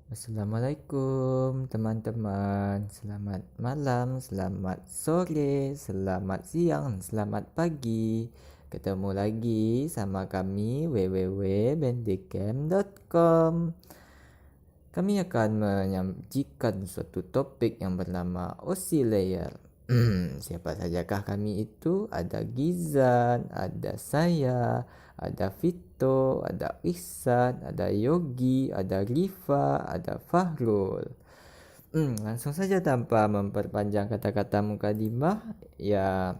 Assalamualaikum teman-teman. Selamat malam, selamat sore, selamat siang, selamat pagi. Ketemu lagi sama kami www.bendikem.com. Kami akan menyajikan suatu topik yang bernama OC Layer. Siapa sajakah kami itu? Ada Gizan, ada saya, ada Vito, ada Ihsan, ada Yogi, ada Rifa, ada Fahrul. Langsung saja tanpa memperpanjang kata-kata mukadimah, ya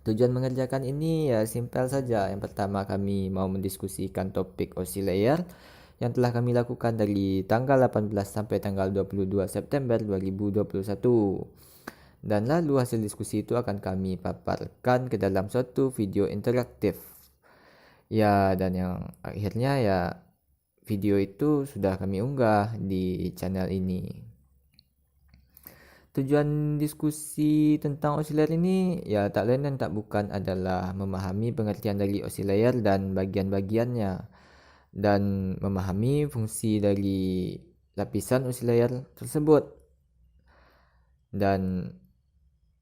tujuan mengerjakan ini ya simpel saja. Yang pertama kami mau mendiskusikan topik OC Layer yang telah kami lakukan dari tanggal 18 sampai tanggal 22 September 2021. Dan lalu hasil diskusi itu akan kami paparkan ke dalam suatu video interaktif. Ya, dan yang akhirnya ya video itu sudah kami unggah di channel ini. Tujuan diskusi tentang oscillator ini ya tak lain dan tak bukan adalah memahami pengertian dari oscillator dan bagian-bagiannya dan memahami fungsi dari lapisan oscillator tersebut. Dan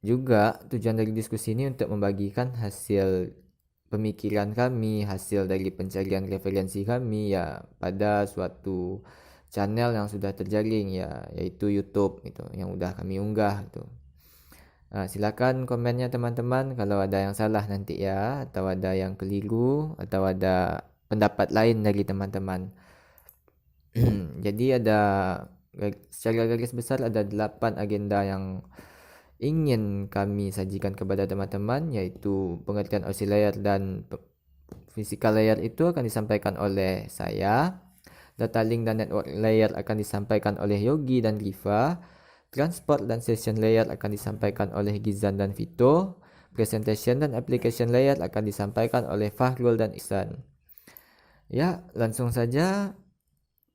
juga tujuan dari diskusi ini untuk membagikan hasil pemikiran kami, hasil dari pencarian referensi kami ya pada suatu channel yang sudah terjaring ya, yaitu YouTube itu yang udah kami unggah itu. Silakan komennya teman-teman kalau ada yang salah nanti ya, atau ada yang keliru, atau ada pendapat lain dari teman-teman. Jadi secara garis besar ada 8 agenda yang ingin kami sajikan kepada teman-teman, yaitu pengertian OC layer dan physical layer itu akan disampaikan oleh saya. Data link dan network layer akan disampaikan oleh Yogi dan Rifa. Transport dan session layer akan disampaikan oleh Gizan dan Vito. Presentation dan application layer akan disampaikan oleh Fahrul dan Ihsan. Ya, langsung saja.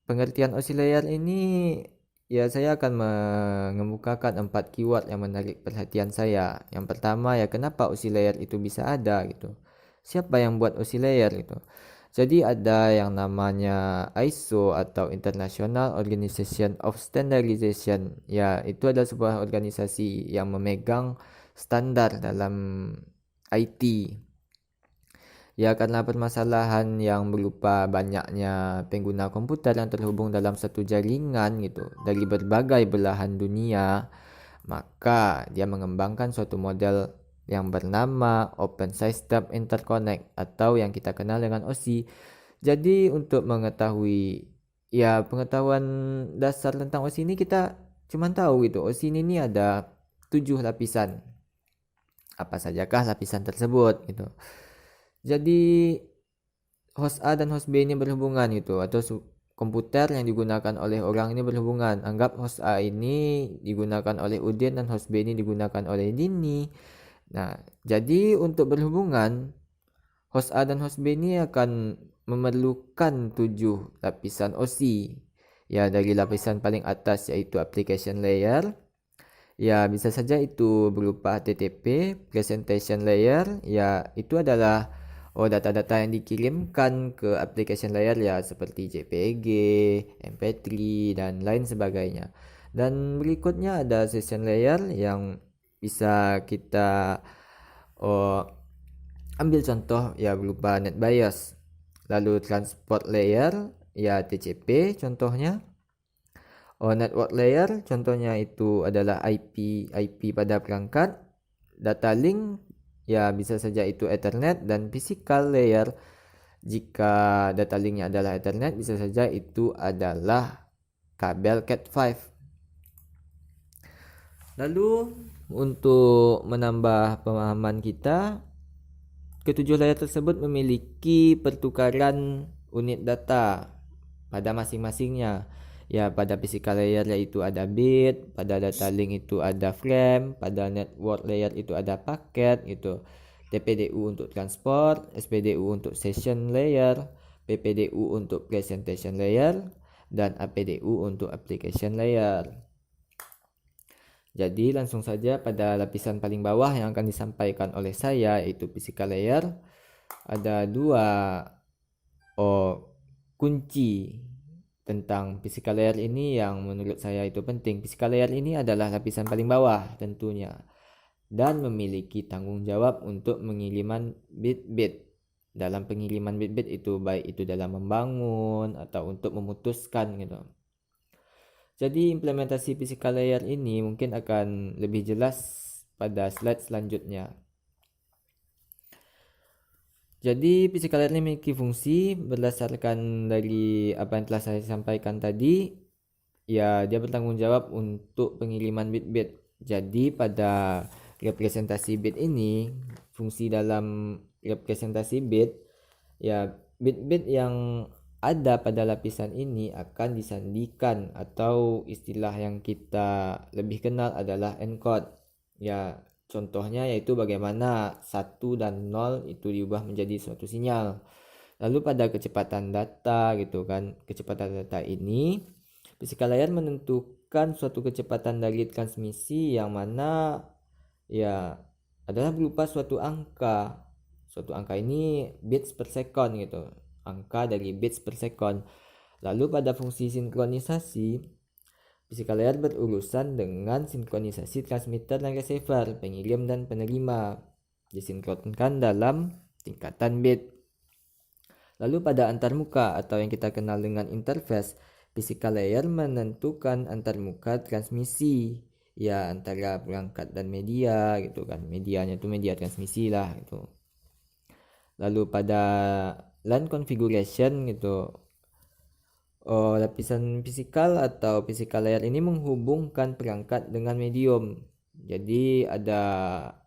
Pengertian OC layer ini ya saya akan mengemukakan 4 keyword yang menarik perhatian saya. Yang pertama ya kenapa OC layer itu bisa ada gitu. Siapa yang buat OC layer gitu. Jadi ada yang namanya ISO atau International Organization of Standardization. Ya, itu adalah sebuah organisasi yang memegang standar dalam IT. Ya, karena permasalahan yang berupa banyaknya pengguna komputer yang terhubung dalam satu jaringan gitu dari berbagai belahan dunia, maka dia mengembangkan suatu model yang bernama Open System Interconnect atau yang kita kenal dengan OSI. Jadi untuk mengetahui ya pengetahuan dasar tentang OSI ini kita cuma tahu gitu. OSI ini ada 7 lapisan. Apa sajakah lapisan tersebut gitu. Jadi host A dan host B ini berhubungan gitu, atau komputer yang digunakan oleh orang ini berhubungan. Anggap host A ini digunakan oleh Udin dan host B ini digunakan oleh Dini. Nah, jadi untuk berhubungan host A dan host B ini akan memerlukan 7 lapisan OSI. Ya, dari lapisan paling atas yaitu application layer. Ya, bisa saja itu berupa HTTP, presentation layer. Ya, itu adalah data-data yang dikirimkan ke application layer ya seperti JPG, MP3 dan lain sebagainya. Dan berikutnya ada session layer yang bisa kita oh, ambil contoh ya berupa NetBIOS. Lalu transport layer ya TCP contohnya. Network layer contohnya itu adalah IP pada perangkat. Data link ya bisa saja itu Ethernet, dan physical layer jika data linknya adalah Ethernet bisa saja itu adalah kabel Cat5. Lalu untuk menambah pemahaman kita, ketujuh layer tersebut memiliki pertukaran unit data pada masing-masingnya. Ya, pada physical layer yaitu ada bit, pada data link itu ada frame, pada network layer itu ada paket gitu. TPDU untuk transport, SPDU untuk session layer, PPDU untuk presentation layer, dan APDU untuk application layer. Jadi langsung saja pada lapisan paling bawah yang akan disampaikan oleh saya yaitu physical layer. Ada dua kunci tentang physical layer ini yang menurut saya itu penting. Physical layer ini adalah lapisan paling bawah tentunya dan memiliki tanggung jawab untuk pengiriman bit-bit. Dalam pengiriman bit-bit itu baik itu dalam membangun atau untuk memutuskan gitu. Jadi implementasi physical layer ini mungkin akan lebih jelas pada slide selanjutnya. Jadi physical layer ini memiliki fungsi berdasarkan dari apa yang telah saya sampaikan tadi. Ya, dia bertanggung jawab untuk pengiriman bit-bit. Jadi pada representasi bit ini, fungsi dalam representasi bit, ya bit-bit yang ada pada lapisan ini akan disandikan atau istilah yang kita lebih kenal adalah encode. Ya, contohnya yaitu bagaimana 1 dan 0 itu diubah menjadi suatu sinyal. Lalu pada kecepatan data gitu kan, kecepatan data ini physical layer menentukan suatu kecepatan dari transmisi yang mana ya adalah berupa suatu angka. Suatu angka ini bits per second gitu. Angka dari bits per second. Lalu pada fungsi sinkronisasi, physical layer berurusan dengan sinkronisasi transmitter dan receiver, pengirim dan penerima. Disinkronkan dalam tingkatan bit. Lalu pada antarmuka atau yang kita kenal dengan interface, physical layer menentukan antarmuka transmisi ya antara perangkat dan media gitu kan. Medianya itu media transmisi lah gitu. Lalu pada LAN configuration gitu, lapisan fisikal atau physical layer ini menghubungkan perangkat dengan medium. Jadi ada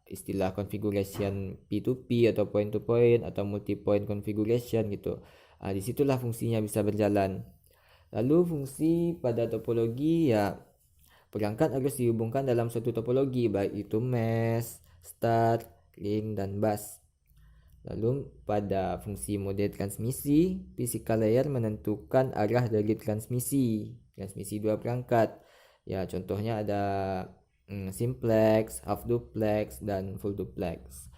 istilah configuration P2P atau point to point atau multi point configuration gitu. Disitulah fungsinya bisa berjalan. Lalu fungsi pada topologi ya perangkat harus dihubungkan dalam suatu topologi baik itu mesh, star, link dan bus. Lalu pada fungsi mode transmisi, physical layer menentukan arah dari transmisi dua perangkat. Ya, contohnya ada simplex, half duplex, dan full duplex.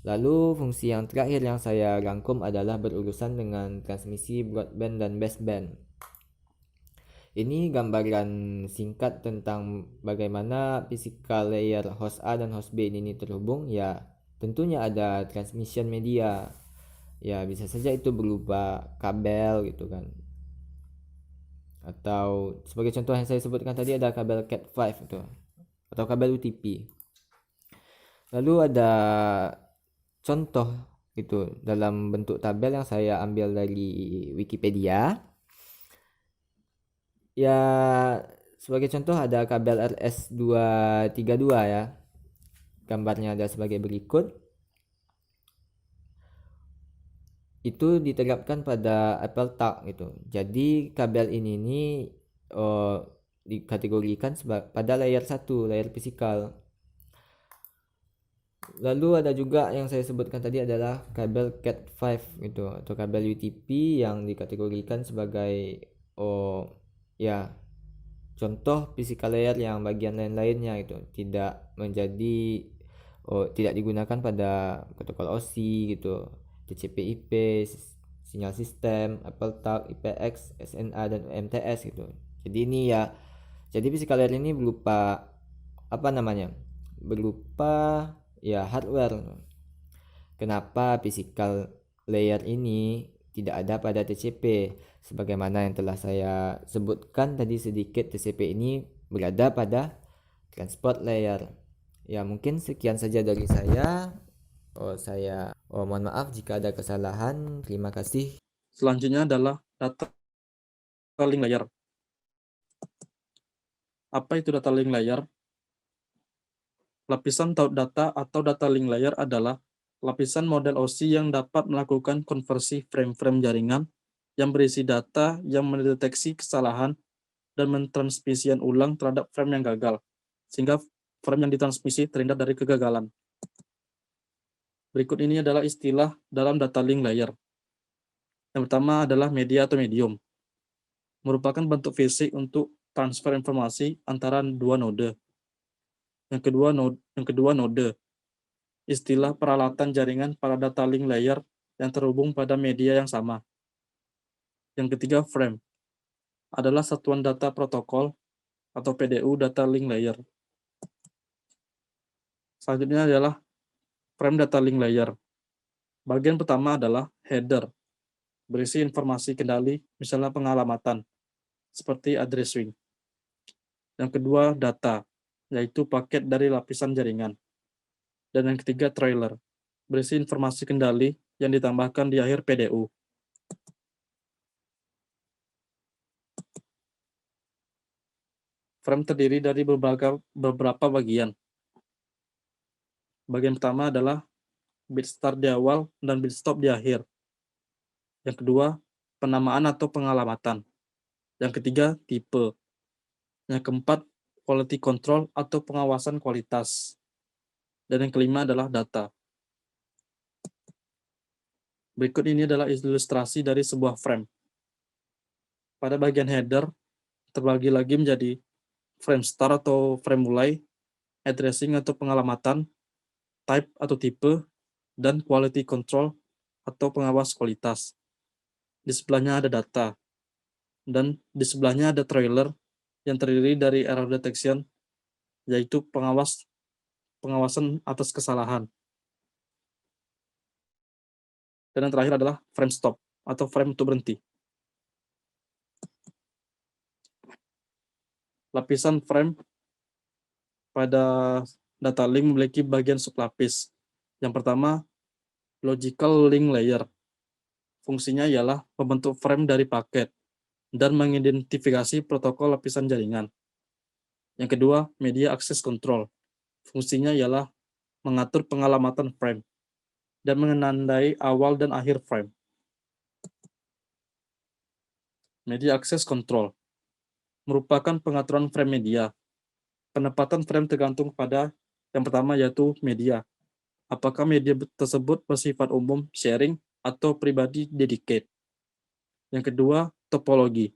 Lalu fungsi yang terakhir yang saya rangkum adalah berurusan dengan transmisi broadband dan baseband. Ini gambaran singkat tentang bagaimana physical layer host A dan host B ini terhubung. Ya, tentunya ada transmission media. Ya, bisa saja itu berupa kabel gitu kan. Atau sebagai contoh yang saya sebutkan tadi ada kabel Cat5 itu atau kabel UTP. Lalu ada contoh itu dalam bentuk tabel yang saya ambil dari Wikipedia. Ya, sebagai contoh ada kabel RS232 ya. Gambarnya ada sebagai berikut. Itu diterapkan pada AppleTalk gitu. Jadi kabel ini dikategorikan pada layer 1, layer fisikal. Lalu ada juga yang saya sebutkan tadi adalah kabel Cat5 gitu atau kabel UTP yang dikategorikan sebagai ya contoh physical layer yang bagian lain-lainnya itu tidak digunakan pada protokol OSI gitu, TCP/IP, sinyal sistem, AppleTalk, IPX, SNA dan UMTS gitu. Jadi ini ya, jadi physical layer ini berupa apa namanya? Berupa ya hardware. Kenapa physical layer ini tidak ada pada TCP? Sebagaimana yang telah saya sebutkan tadi sedikit, TCP ini berada pada transport layer. Ya, mungkin sekian saja dari saya. Mohon maaf jika ada kesalahan. Terima kasih. Selanjutnya adalah data link layer. Apa itu data link layer? Lapisan data atau data link layer adalah lapisan model OSI yang dapat melakukan konversi frame-frame jaringan yang berisi data yang mendeteksi kesalahan dan mentransmisikan ulang terhadap frame yang gagal, sehingga frame yang ditransmisi terhindar dari kegagalan. Berikut ini adalah istilah dalam data link layer. Yang pertama adalah media atau medium, merupakan bentuk fisik untuk transfer informasi antara dua node. Yang kedua node, istilah peralatan jaringan pada data link layer yang terhubung pada media yang sama. Yang ketiga frame, adalah satuan data protokol atau PDU data link layer. Selanjutnya adalah frame data link layer. Bagian pertama adalah header, berisi informasi kendali, misalnya pengalamatan, seperti address string. Yang kedua, data, yaitu paket dari lapisan jaringan. Dan yang ketiga, trailer, berisi informasi kendali yang ditambahkan di akhir PDU. Frame terdiri dari beberapa bagian. Bagian pertama adalah bit start di awal dan bit stop di akhir. Yang kedua, penamaan atau pengalamatan. Yang ketiga, tipe. Yang keempat, quality control atau pengawasan kualitas. Dan yang kelima adalah data. Berikut ini adalah ilustrasi dari sebuah frame. Pada bagian header, terbagi lagi menjadi frame start atau frame mulai, addressing atau pengalamatan, type atau tipe, dan quality control atau pengawas kualitas. Di sebelahnya ada data, dan di sebelahnya ada trailer yang terdiri dari error detection, yaitu pengawasan atas kesalahan. Dan yang terakhir adalah frame stop atau frame untuk berhenti. Lapisan frame pada data link memiliki bagian sublapis. Yang pertama, logical link layer. Fungsinya ialah membentuk frame dari paket dan mengidentifikasi protokol lapisan jaringan. Yang kedua, media access control. Fungsinya ialah mengatur pengalamatan frame dan menandai awal dan akhir frame. Media access control merupakan pengaturan frame media. Penempatan frame tergantung pada yang pertama yaitu media. Apakah media tersebut bersifat umum, sharing, atau pribadi dedicate. Yang kedua, topologi,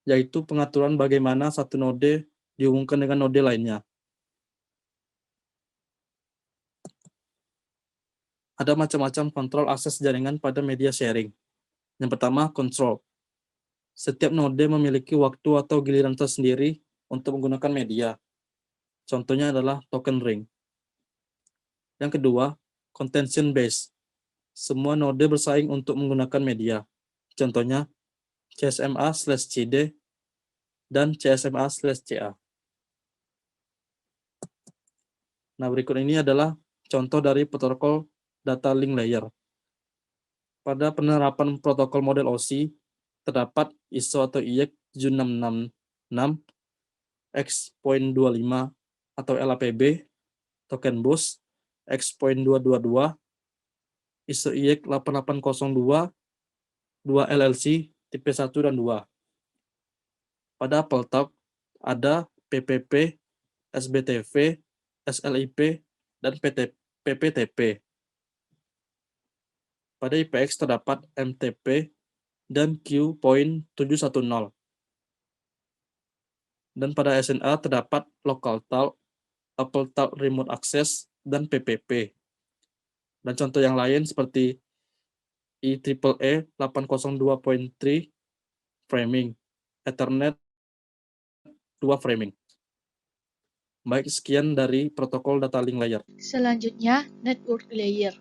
yaitu pengaturan bagaimana satu node dihubungkan dengan node lainnya. Ada macam-macam kontrol akses jaringan pada media sharing. Yang pertama, control. Setiap node memiliki waktu atau giliran tersendiri untuk menggunakan media. Contohnya adalah token ring. Yang kedua, contention base. Semua node bersaing untuk menggunakan media. Contohnya, CSMA/CD dan CSMA/CA. Nah, berikut ini adalah contoh dari protokol data link layer. Pada penerapan protokol model OSI, terdapat ISO atau IEC 7666, X.25 atau LAPB, token bus, X.222, ISO IEC 8802, 2 LLC, tipe 1 dan 2. Pada Appletalk ada PPP, SBTV, SLIP, dan PPTP. Pada IPX terdapat MTP dan Q.710. Dan pada SNA terdapat LocalTalk, AppleTalk Remote Access, dan PPP. Dan contoh yang lain seperti IEEE 802.3 framing, Ethernet 2 framing. Baik, sekian dari protokol data link layer. Selanjutnya, network layer.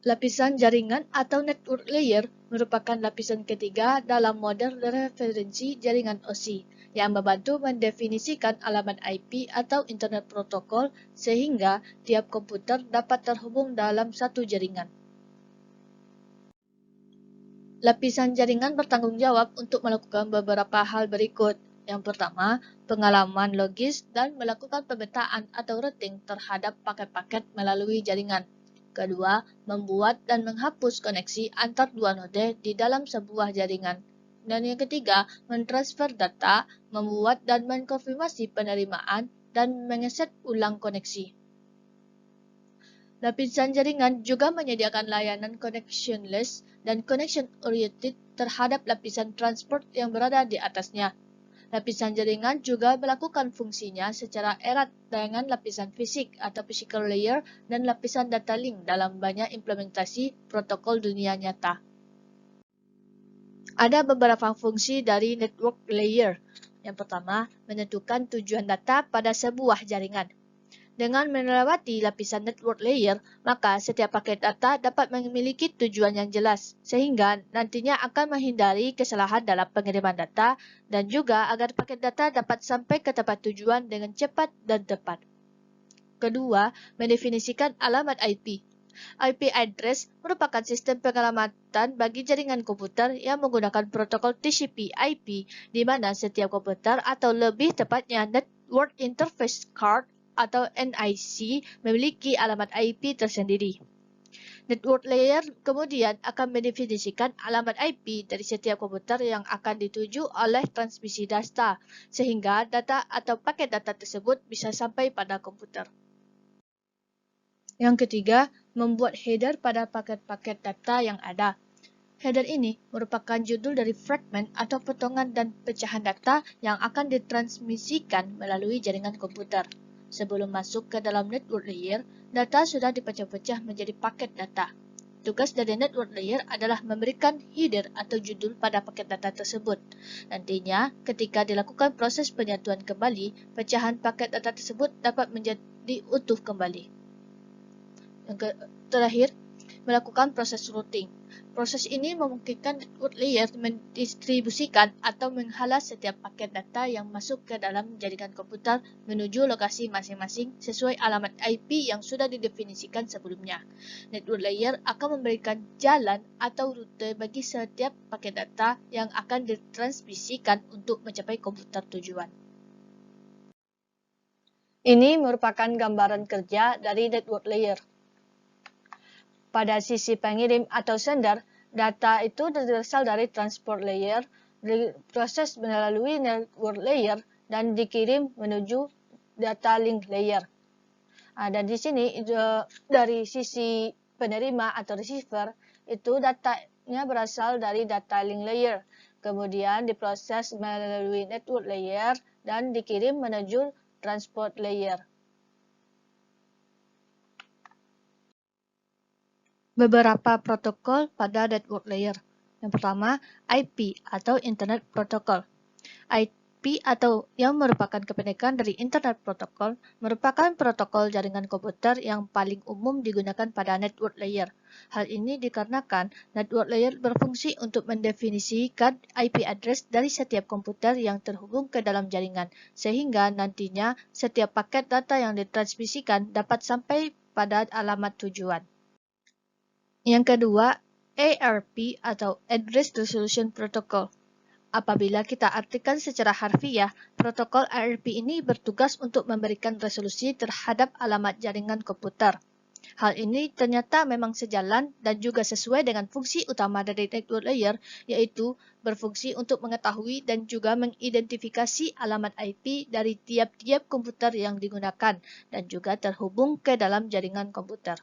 Lapisan jaringan atau network layer merupakan lapisan ketiga dalam model referensi jaringan OSI yang membantu mendefinisikan alamat IP atau Internet Protocol sehingga tiap komputer dapat terhubung dalam satu jaringan. Lapisan jaringan bertanggung jawab untuk melakukan beberapa hal berikut. Yang pertama, pengalaman logis dan melakukan pemetaan atau routing terhadap paket-paket melalui jaringan. Kedua, membuat dan menghapus koneksi antar dua node di dalam sebuah jaringan. Dan yang ketiga, mentransfer data, membuat dan mengkonfirmasi penerimaan, dan mengeset ulang koneksi. Lapisan jaringan juga menyediakan layanan connectionless dan connection-oriented terhadap lapisan transport yang berada di atasnya. Lapisan jaringan juga melakukan fungsinya secara erat dengan lapisan fisik atau physical layer dan lapisan data link dalam banyak implementasi protokol dunia nyata. Ada beberapa fungsi dari network layer. Yang pertama, menentukan tujuan data pada sebuah jaringan. Dengan melewati lapisan network layer, maka setiap paket data dapat memiliki tujuan yang jelas, sehingga nantinya akan menghindari kesalahan dalam pengiriman data dan juga agar paket data dapat sampai ke tempat tujuan dengan cepat dan tepat. Kedua, mendefinisikan alamat IP. IP address merupakan sistem pengalamatan bagi jaringan komputer yang menggunakan protokol TCP/IP, di mana setiap komputer atau lebih tepatnya Network Interface Card atau NIC memiliki alamat IP tersendiri. Network layer kemudian akan mendefinisikan alamat IP dari setiap komputer yang akan dituju oleh transmisi data, sehingga data atau paket data tersebut bisa sampai pada komputer. Yang ketiga, membuat header pada paket-paket data yang ada. Header ini merupakan judul dari fragmen atau potongan dan pecahan data yang akan ditransmisikan melalui jaringan komputer. Sebelum masuk ke dalam network layer, data sudah dipecah-pecah menjadi paket data. Tugas dari network layer adalah memberikan header atau judul pada paket data tersebut. Nantinya, ketika dilakukan proses penyatuan kembali, pecahan paket data tersebut dapat menjadi utuh kembali. Yang terakhir, melakukan proses routing. Proses ini memungkinkan network layer mendistribusikan atau menghalau setiap paket data yang masuk ke dalam jaringan komputer menuju lokasi masing-masing sesuai alamat IP yang sudah didefinisikan sebelumnya. Network layer akan memberikan jalan atau rute bagi setiap paket data yang akan ditransmisikan untuk mencapai komputer tujuan. Ini merupakan gambaran kerja dari network layer. Pada sisi pengirim atau sender, data itu berasal dari transport layer, diproses melalui network layer, dan dikirim menuju data link layer. Dan di sini dari sisi penerima atau receiver, itu datanya berasal dari data link layer, kemudian diproses melalui network layer dan dikirim menuju transport layer. Beberapa protokol pada network layer. Yang pertama, IP atau Internet Protocol. IP atau yang merupakan kependekan dari Internet Protocol merupakan protokol jaringan komputer yang paling umum digunakan pada network layer. Hal ini dikarenakan network layer berfungsi untuk mendefinisikan IP address dari setiap komputer yang terhubung ke dalam jaringan, sehingga nantinya setiap paket data yang ditransmisikan dapat sampai pada alamat tujuan. Yang kedua, ARP atau Address Resolution Protocol. Apabila kita artikan secara harfiah, protokol ARP ini bertugas untuk memberikan resolusi terhadap alamat jaringan komputer. Hal ini ternyata memang sejalan dan juga sesuai dengan fungsi utama dari network layer, yaitu berfungsi untuk mengetahui dan juga mengidentifikasi alamat IP dari tiap-tiap komputer yang digunakan dan juga terhubung ke dalam jaringan komputer.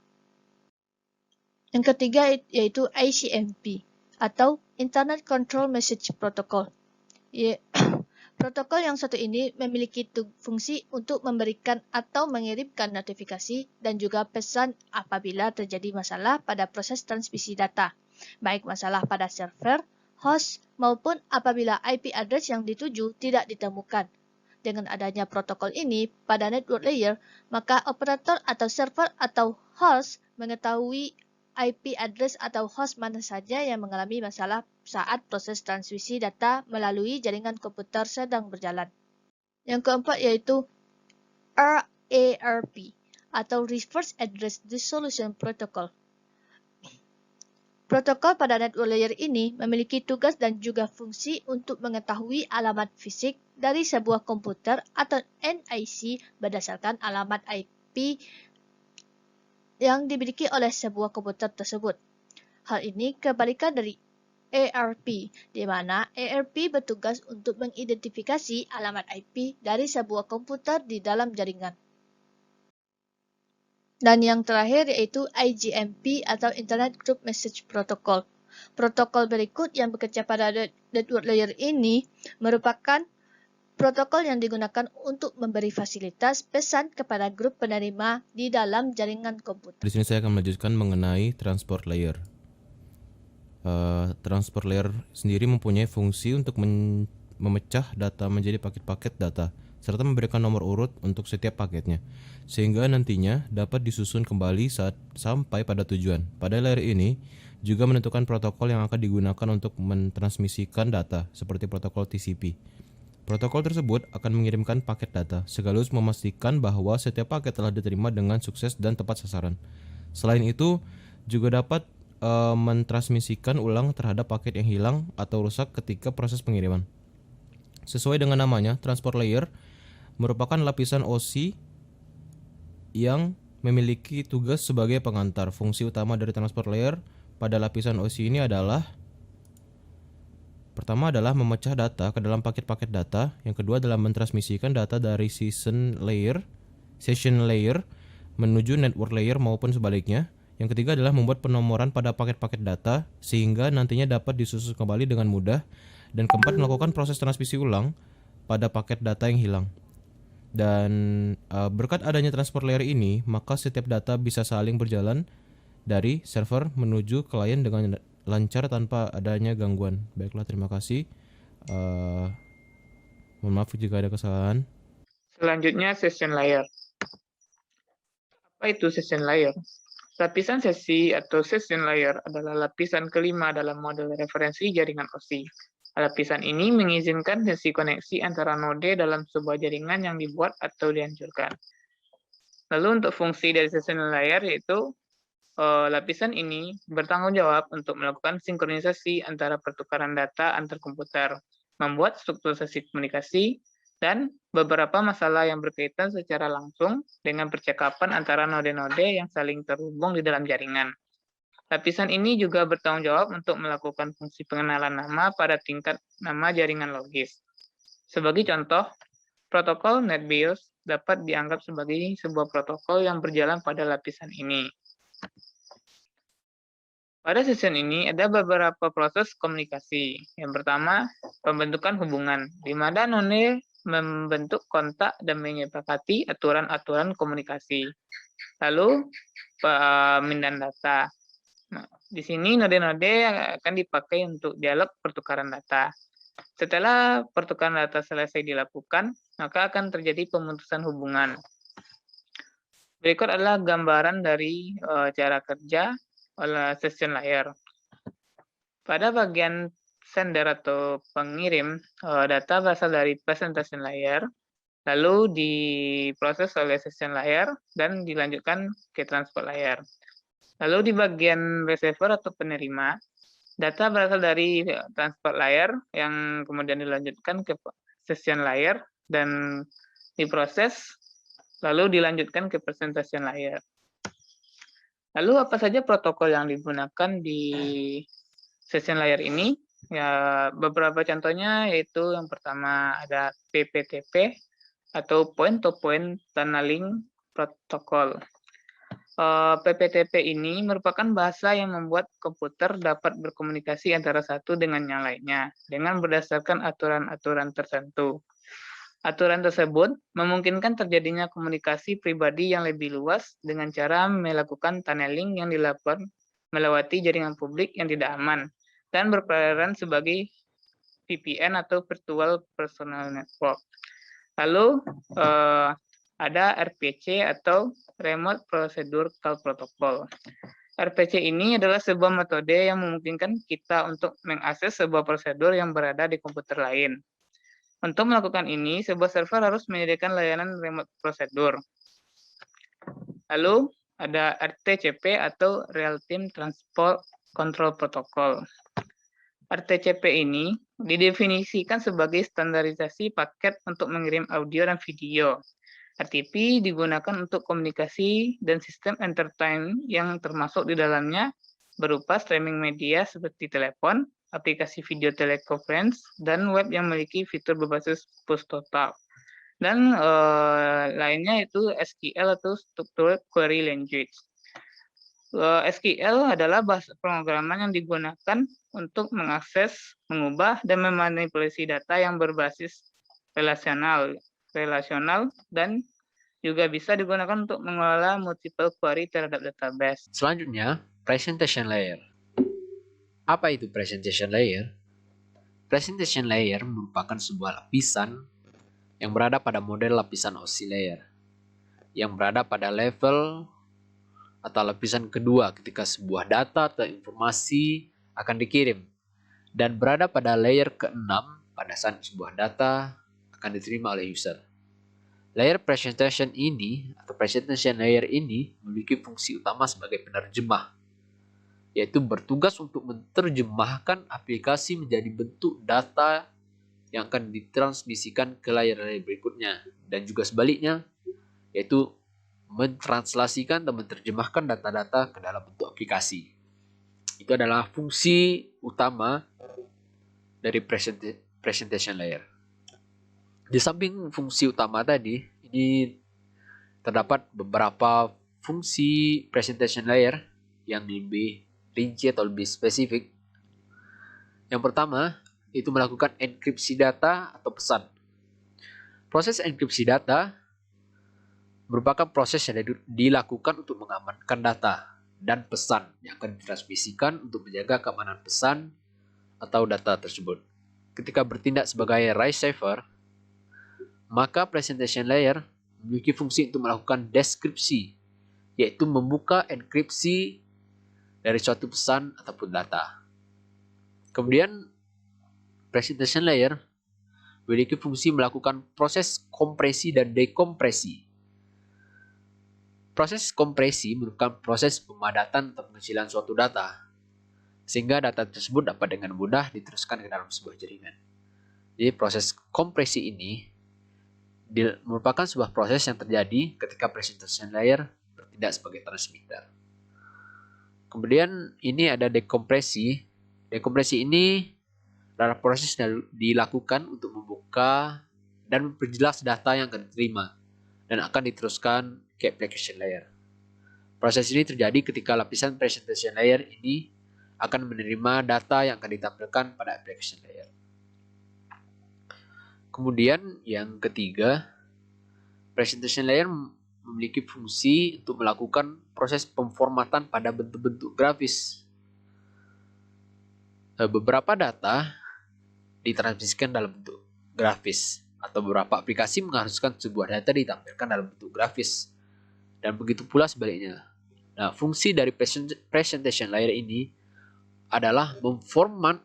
Yang ketiga yaitu ICMP atau Internet Control Message Protocol. Protokol yang satu ini memiliki fungsi untuk memberikan atau mengirimkan notifikasi dan juga pesan apabila terjadi masalah pada proses transmisi data, baik masalah pada server, host, maupun apabila IP address yang dituju tidak ditemukan. Dengan adanya protokol ini pada network layer, maka operator atau server atau host mengetahui IP address atau host mana saja yang mengalami masalah saat proses transmisi data melalui jaringan komputer sedang berjalan. Yang keempat yaitu RARP atau Reverse Address Resolution Protocol. Protokol pada network layer ini memiliki tugas dan juga fungsi untuk mengetahui alamat fisik dari sebuah komputer atau NIC berdasarkan alamat IP yang dimiliki oleh sebuah komputer tersebut. Hal ini kebalikan dari ARP, di mana ARP bertugas untuk mengidentifikasi alamat IP dari sebuah komputer di dalam jaringan. Dan yang terakhir yaitu IGMP atau Internet Group Message Protocol. Protokol berikut yang bekerja pada network layer ini merupakan protokol yang digunakan untuk memberi fasilitas pesan kepada grup penerima di dalam jaringan komputer. Di sini saya akan melanjutkan mengenai transport layer. Transport layer sendiri mempunyai fungsi untuk memecah data menjadi paket-paket data serta memberikan nomor urut untuk setiap paketnya, sehingga nantinya dapat disusun kembali saat sampai pada tujuan. Pada layer ini juga menentukan protokol yang akan digunakan untuk mentransmisikan data, seperti protokol TCP. Protokol tersebut akan mengirimkan paket data, sekaligus memastikan bahwa setiap paket telah diterima dengan sukses dan tepat sasaran. Selain itu, juga dapat mentransmisikan ulang terhadap paket yang hilang atau rusak ketika proses pengiriman. Sesuai dengan namanya, transport layer merupakan lapisan OSI yang memiliki tugas sebagai pengantar. Fungsi utama dari transport layer pada lapisan OSI ini adalah: pertama adalah memecah data ke dalam paket-paket data, yang kedua adalah mentransmisikan data dari session layer menuju network layer maupun sebaliknya. Yang ketiga adalah membuat penomoran pada paket-paket data sehingga nantinya dapat disusun kembali dengan mudah. Dan keempat, melakukan proses transmisi ulang pada paket data yang hilang. Dan berkat adanya transport layer ini, maka setiap data bisa saling berjalan dari server menuju klien dengan lancar tanpa adanya gangguan. Baiklah, terima kasih. Mohon maaf jika ada kesalahan. Selanjutnya, session layer. Apa itu session layer? Lapisan sesi atau session layer adalah lapisan kelima dalam model referensi jaringan OSI. Lapisan ini mengizinkan sesi koneksi antara node dalam sebuah jaringan yang dibuat atau dihancurkan. Lalu untuk fungsi dari session layer yaitu lapisan ini bertanggung jawab untuk melakukan sinkronisasi antara pertukaran data antar komputer, membuat struktur sesi komunikasi, dan beberapa masalah yang berkaitan secara langsung dengan percakapan antara node-node yang saling terhubung di dalam jaringan. Lapisan ini juga bertanggung jawab untuk melakukan fungsi pengenalan nama pada tingkat nama jaringan logis. Sebagai contoh, protokol NetBIOS dapat dianggap sebagai sebuah protokol yang berjalan pada lapisan ini. Pada session ini ada beberapa proses komunikasi. Yang pertama, pembentukan hubungan, di mana node membentuk kontak dan menyepakati aturan-aturan komunikasi. Lalu, pemindahan data. Nah, di sini node-node akan dipakai untuk dialog pertukaran data. Setelah pertukaran data selesai dilakukan, maka akan terjadi pemutusan hubungan. Berikut adalah gambaran dari cara kerja oleh session layer. Pada bagian sender atau pengirim, data berasal dari presentation layer, lalu diproses oleh session layer dan dilanjutkan ke transport layer. Lalu di bagian receiver atau penerima, data berasal dari transport layer yang kemudian dilanjutkan ke session layer dan diproses lalu dilanjutkan ke presentation layer. Lalu apa saja protokol yang digunakan di session layer ini? Ya, beberapa contohnya yaitu yang pertama ada PPTP atau Point-to-Point Tunneling Protocol. PPTP ini merupakan bahasa yang membuat komputer dapat berkomunikasi antara satu dengan yang lainnya dengan berdasarkan aturan-aturan tertentu. Aturan tersebut memungkinkan terjadinya komunikasi pribadi yang lebih luas dengan cara melakukan tunneling yang dilakukan melewati jaringan publik yang tidak aman dan berperan sebagai VPN atau Virtual Personal Network. Lalu ada RPC atau Remote Procedure Call Protocol. RPC ini adalah sebuah metode yang memungkinkan kita untuk mengakses sebuah prosedur yang berada di komputer lain. Untuk melakukan ini, sebuah server harus menyediakan layanan remote procedure. Lalu ada RTCP atau Real Time Transport Control Protocol. RTCP ini didefinisikan sebagai standarisasi paket untuk mengirim audio dan video. RTP digunakan untuk komunikasi dan sistem entertainment yang termasuk di dalamnya berupa streaming media seperti telepon, aplikasi video teleconference, dan web yang memiliki fitur berbasis push to talk. Dan lainnya itu SQL atau Structured Query Language. SQL adalah bahasa pemrograman yang digunakan untuk mengakses, mengubah, dan memanipulasi data yang berbasis relasional, dan juga bisa digunakan untuk mengelola multiple query terhadap database. Selanjutnya, presentation layer. Apa itu presentation layer? Presentation layer merupakan sebuah lapisan yang berada pada model lapisan OSI layer, yang berada pada level atau lapisan kedua ketika sebuah data atau informasi akan dikirim, dan berada pada layer ke-6 pada saat sebuah data akan diterima oleh user. Layer presentation ini atau presentation layer ini memiliki fungsi utama sebagai penerjemah, yaitu bertugas untuk menerjemahkan aplikasi menjadi bentuk data yang akan ditransmisikan ke layer-layer berikutnya, dan juga sebaliknya, yaitu mentranslasikan dan menerjemahkan data-data ke dalam bentuk aplikasi. Itu adalah fungsi utama dari presentation layer. Di samping fungsi utama tadi, ini terdapat beberapa fungsi presentation layer yang lebih rinci atau lebih spesifik. Yang pertama, itu melakukan enkripsi data atau pesan. Proses enkripsi data merupakan proses yang dilakukan untuk mengamankan data dan pesan yang akan ditransmisikan untuk menjaga keamanan pesan atau data tersebut. Ketika bertindak sebagai write cipher, maka presentation layer memiliki fungsi untuk melakukan deskripsi, yaitu membuka enkripsi dari suatu pesan ataupun data. Kemudian, presentation layer memiliki fungsi melakukan proses kompresi dan dekompresi. Proses kompresi merupakan proses pemadatan atau pengecilan suatu data, sehingga data tersebut dapat dengan mudah diteruskan ke dalam sebuah jaringan. Jadi proses kompresi ini merupakan sebuah proses yang terjadi ketika presentation layer bertindak sebagai transmitter. Kemudian ini ada dekompresi. Dekompresi ini adalah proses yang dilakukan untuk membuka dan memperjelas data yang akan diterima dan akan diteruskan ke application layer. Proses ini terjadi ketika lapisan presentation layer ini akan menerima data yang akan ditampilkan pada application layer. Kemudian yang ketiga, presentation layer memiliki fungsi untuk melakukan proses pemformatan pada bentuk-bentuk grafis. Beberapa data ditransmisikan dalam bentuk grafis, atau beberapa aplikasi mengharuskan sebuah data ditampilkan dalam bentuk grafis, dan begitu pula sebaliknya. Nah, fungsi dari presentation layer ini adalah memformat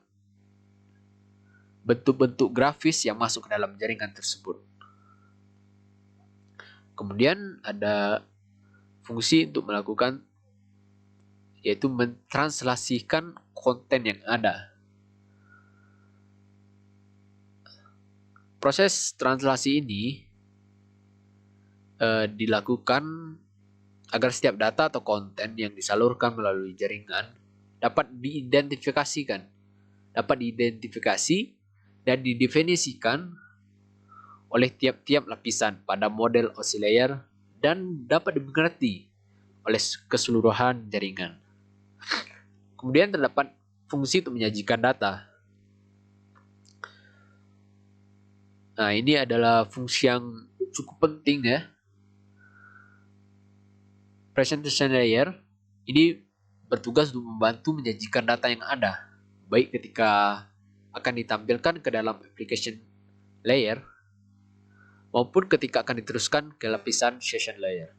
bentuk-bentuk grafis yang masuk ke dalam jaringan tersebut. Kemudian ada fungsi untuk melakukan, yaitu mentranslasikan konten yang ada. Proses translasi ini dilakukan agar setiap data atau konten yang disalurkan melalui jaringan dapat diidentifikasi dan didefinisikan oleh tiap-tiap lapisan pada model OSI layer dan dapat dimengerti oleh keseluruhan jaringan. Kemudian terdapat fungsi untuk menyajikan data. Nah, ini adalah fungsi yang cukup penting ya. Presentation layer ini bertugas untuk membantu menyajikan data yang ada, baik ketika akan ditampilkan ke dalam application layer maupun ketika akan diteruskan ke lapisan session layer.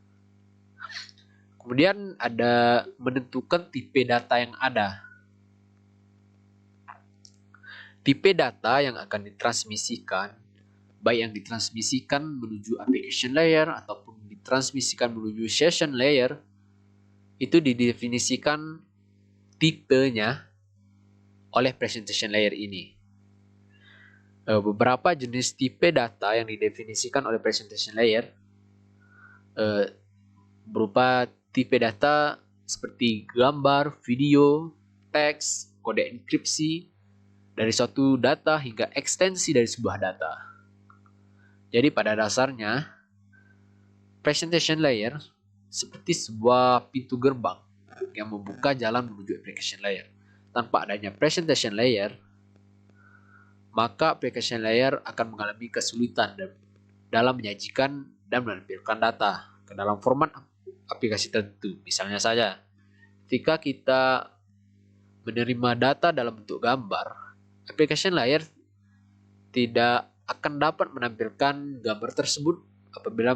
Kemudian ada menentukan tipe data yang ada. Tipe data yang akan ditransmisikan, baik yang ditransmisikan menuju application layer ataupun ditransmisikan menuju session layer, itu didefinisikan tipenya oleh presentation layer ini. Beberapa jenis tipe data yang didefinisikan oleh presentation layer berupa tipe data seperti gambar, video, teks, kode enkripsi dari suatu data hingga ekstensi dari sebuah data. Jadi pada dasarnya presentation layer seperti sebuah pintu gerbang yang membuka jalan menuju application layer. Tanpa adanya presentation layer, maka application layer akan mengalami kesulitan dalam menyajikan dan menampilkan data ke dalam format aplikasi tertentu. Misalnya saja, ketika kita menerima data dalam bentuk gambar, application layer tidak akan dapat menampilkan gambar tersebut apabila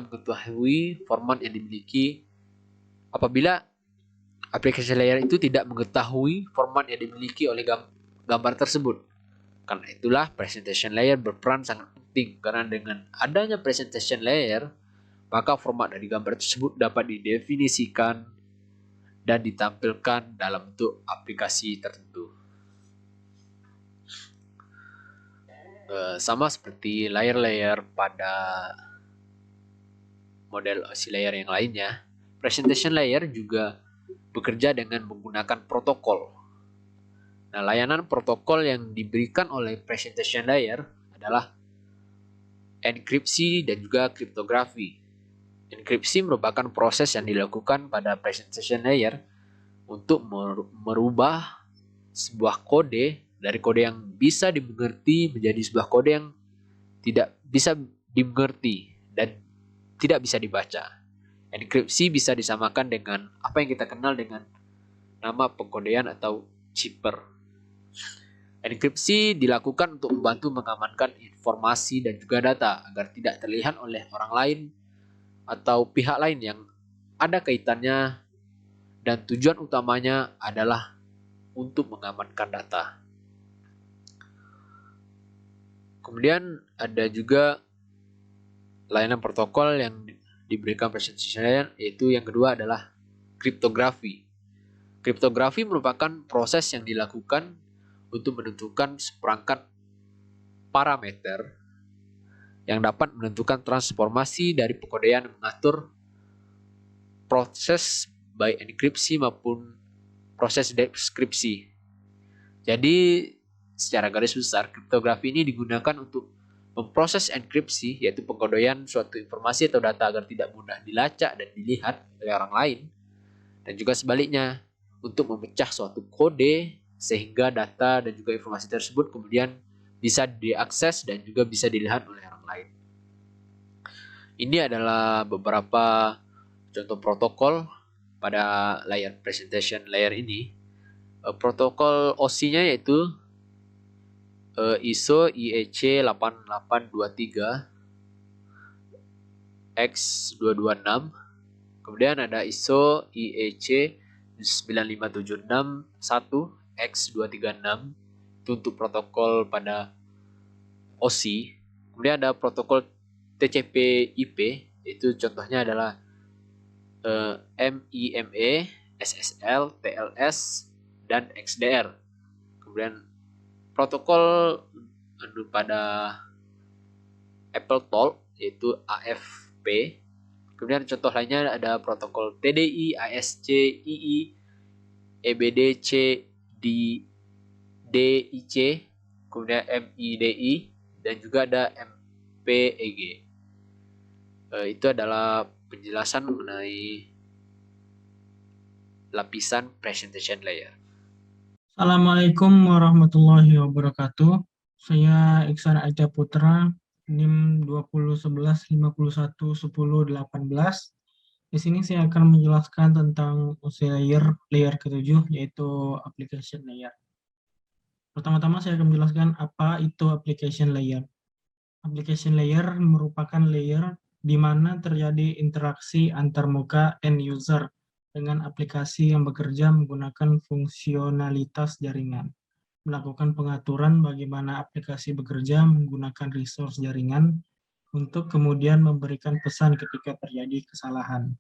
application layer itu tidak mengetahui format yang dimiliki oleh gambar tersebut. Karena itulah presentation layer berperan sangat penting, karena dengan adanya presentation layer, maka format dari gambar tersebut dapat didefinisikan dan ditampilkan dalam bentuk aplikasi tertentu. Sama seperti layer-layer pada model OSI layer yang lainnya, presentation layer juga bekerja dengan menggunakan protokol. Nah, layanan protokol yang diberikan oleh presentation layer adalah enkripsi dan juga kriptografi. Enkripsi merupakan proses yang dilakukan pada presentation layer untuk merubah sebuah kode dari kode yang bisa dimengerti menjadi sebuah kode yang tidak bisa dimengerti dan tidak bisa dibaca. Enkripsi bisa disamakan dengan apa yang kita kenal dengan nama pengkodean atau cipher. Enkripsi dilakukan untuk membantu mengamankan informasi dan juga data agar tidak terlihat oleh orang lain atau pihak lain yang ada kaitannya, dan tujuan utamanya adalah untuk mengamankan data. Kemudian ada juga layanan protokol yang diberikan presentation layer, yaitu yang kedua adalah kriptografi. Kriptografi merupakan proses yang dilakukan untuk menentukan seperangkat parameter yang dapat menentukan transformasi dari pengkodean yang mengatur proses baik enkripsi maupun proses dekripsi. Jadi secara garis besar, kriptografi ini digunakan untuk memproses enkripsi, yaitu pengkodean suatu informasi atau data agar tidak mudah dilacak dan dilihat oleh orang lain, dan juga sebaliknya untuk memecah suatu kode sehingga data dan juga informasi tersebut kemudian bisa diakses dan juga bisa dilihat oleh orang lain. Ini adalah beberapa contoh protokol pada layer presentation layer ini. Protokol OSI-nya yaitu ISO IEC 8823 X226. Kemudian ada ISO IEC 95761 X236, itu untuk protokol pada OSI. Kemudian ada protokol TCP/IP, itu contohnya adalah MIME, SSL, TLS, dan XDR. Kemudian protokol pada AppleTalk yaitu AFP. Kemudian contoh lainnya ada protokol TDI, ASC, II, EBDC, DIC, kemudian MIDI, dan juga ada MPEG. Itu adalah penjelasan mengenai lapisan presentation layer. Assalamualaikum warahmatullahi wabarakatuh. Saya Iksan Aja Putra, NIM 2011511018. Di sini saya akan menjelaskan tentang OSI layer ke-7, yaitu application layer. Pertama-tama saya akan menjelaskan apa itu application layer. Application layer merupakan layer di mana terjadi interaksi antarmuka end user dengan aplikasi yang bekerja menggunakan fungsionalitas jaringan, melakukan pengaturan bagaimana aplikasi bekerja menggunakan resource jaringan untuk kemudian memberikan pesan ketika terjadi kesalahan.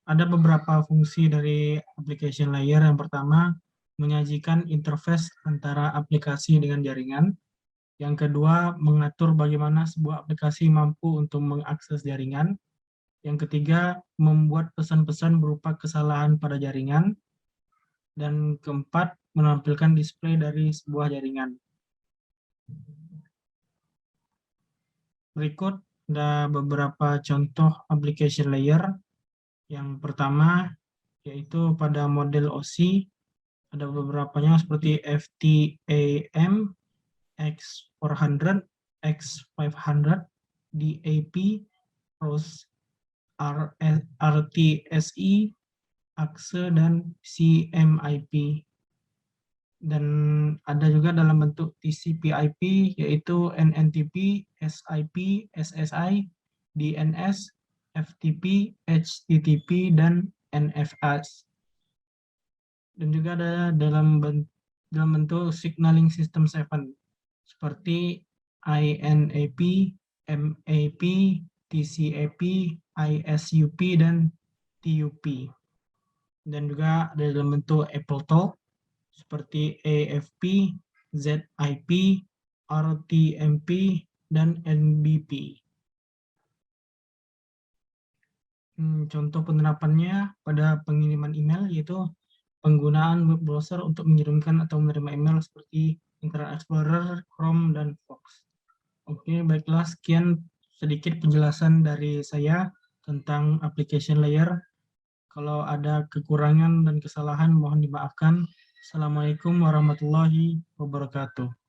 Ada beberapa fungsi dari application layer. Yang pertama, menyajikan interface antara aplikasi dengan jaringan. Yang kedua, mengatur bagaimana sebuah aplikasi mampu untuk mengakses jaringan. Yang ketiga, membuat pesan-pesan berupa kesalahan pada jaringan. Dan keempat, menampilkan display dari sebuah jaringan. Berikut ada beberapa contoh application layer. Yang pertama, yaitu pada model OSI, ada beberapanya seperti FTAM, X400, X500, DAP, terus RTSI, AXE, dan CMIP. Dan ada juga dalam bentuk TCP/IP, yaitu NNTP, SIP, SSI, DNS, FTP, HTTP, dan NFS. Dan juga ada dalam bentuk Signaling System 7, seperti INAP, MAP, TCAP, ISUP, dan TUP. Dan juga ada dalam bentuk AppleTalk, seperti AFP, ZIP, RTMP, dan NBP. Contoh penerapannya pada pengiriman email yaitu penggunaan web browser untuk mengirimkan atau menerima email seperti Internet Explorer, Chrome, dan Fox. Oke, baiklah, sekian sedikit penjelasan dari saya tentang application layer. Kalau ada kekurangan dan kesalahan mohon dimaafkan. Assalamualaikum warahmatullahi wabarakatuh.